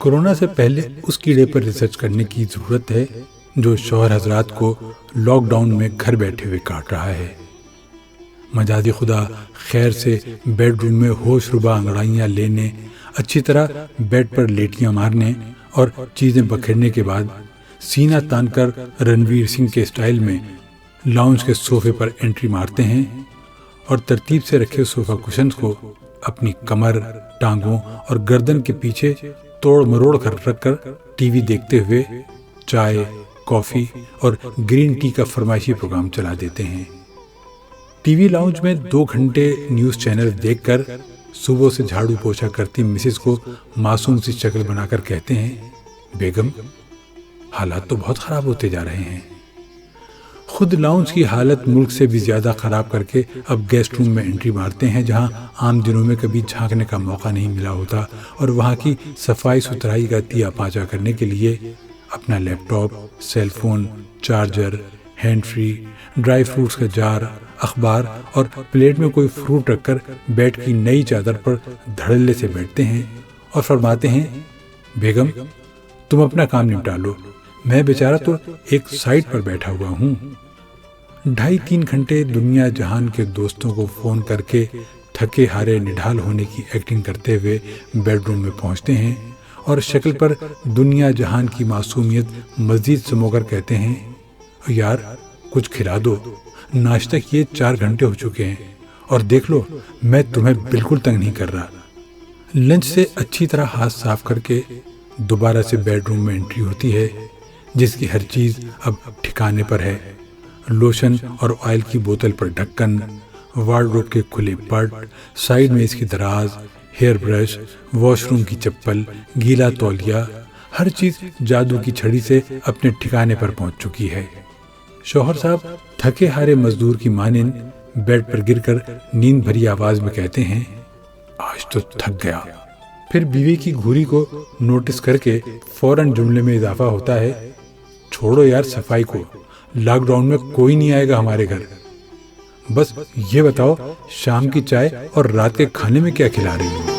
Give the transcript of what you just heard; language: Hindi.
कोरोना से पहले उस कीड़े पर रिसर्च करने की जरूरत है जो शौहर हजरात को लॉकडाउन में घर बैठे हुए काट रहा है। मजादी खुदा खैर से बेडरूम में होशरुबा अंगड़ाइयाँ लेने, अच्छी तरह बेड पर लेटियाँ मारने और चीज़ें बखेरने के बाद सीना तानकर रणवीर सिंह के स्टाइल में लाउंज के सोफे पर एंट्री मारते हैं और तरतीब से रखे सोफा कुशन्स को अपनी कमर, टांगों और गर्दन के पीछे तोड़ मरोड़ कर रखकर टीवी देखते हुए चाय, कॉफ़ी और ग्रीन टी का फरमाइशी प्रोग्राम चला देते हैं। टीवी लाउंज में 2 घंटे न्यूज़ चैनल देखकर सुबह से झाड़ू पोछा करती मिसेस को मासूम सी शक्ल बनाकर कहते हैं, बेगम हालात तो बहुत ख़राब होते जा रहे हैं। खुद लाउंज की हालत मुल्क से भी ज़्यादा ख़राब करके अब गेस्ट रूम में एंट्री मारते हैं, जहां आम दिनों में कभी झांकने का मौका नहीं मिला होता, और वहां की सफाई सुथराई का तिया पाचा करने के लिए अपना laptop, cellphone, charger, hand free, dry fruits का जार, अखबार और प्लेट में कोई फ्रूट रखकर बेड की नई चादर पर धड़ल्ले से बैठते हैं और फरमाते हैं, बेगम तुम अपना काम निपटा लो, मैं बेचारा तो एक साइड पर बैठा हुआ हूँ। 2.5-3 घंटे दुनिया जहान के दोस्तों को फ़ोन करके थके हारे निढाल होने की एक्टिंग करते हुए बेडरूम में पहुँचते हैं और शक्ल पर दुनिया जहान की मासूमियत मज़ीद समोकर कहते हैं, यार कुछ खिला दो, नाश्ता किए 4 घंटे हो चुके हैं और देख लो मैं तुम्हें बिल्कुल तंग नहीं कर रहा। लंच से अच्छी तरह हाथ साफ करके दोबारा से बेडरूम में एंट्री होती है, जिसकी हर चीज़ अब ठिकाने पर है। लोशन और ऑयल की बोतल पर ढक्कन, वार्डरोब के खुले पट, साइड में इसकी दराज, हेयर ब्रश, वॉशरूम की चप्पल, गीला तौलिया, हर चीज़ जादू की छड़ी से अपने ठिकाने पर पहुंच चुकी है। शौहर साहब थके हारे मजदूर की मानिंद बेड पर गिरकर नींद भरी आवाज में कहते हैं, आज तो थक गया। फिर बीवी की घूरी को नोटिस करके फौरन जुमले में इजाफा होता है, छोड़ो यार सफाई को, लॉकडाउन में कोई नहीं आएगा हमारे घर, बस ये बताओ शाम की चाय और रात के खाने में क्या खिला रही हो।